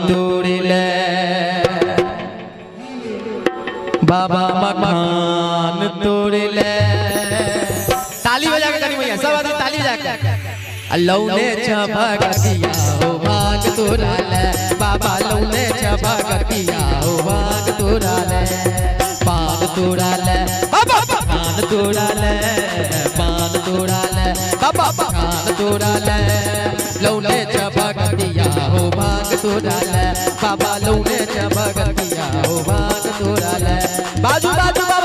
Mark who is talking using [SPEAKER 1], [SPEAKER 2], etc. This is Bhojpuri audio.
[SPEAKER 1] तोड़ ले बाबा मकान तोड़ ले। ताली बजा के करी भैया, सब आदमी ताली बजा के। लौने छपकतिया हो भाग तोड़ा ले बाबा, लौने छपकतिया हो भाग तोड़ा ले। पान तोड़ा ले बाबा, पान तोड़ा ले, पान तोड़ा ले बाबा, पान तोड़ा ले। लौने छपकतिया हो भाग तोड़ा ले बाबा, लौने छपकतिया हो भाग तोड़ा ले। बाजू बाजू बाबा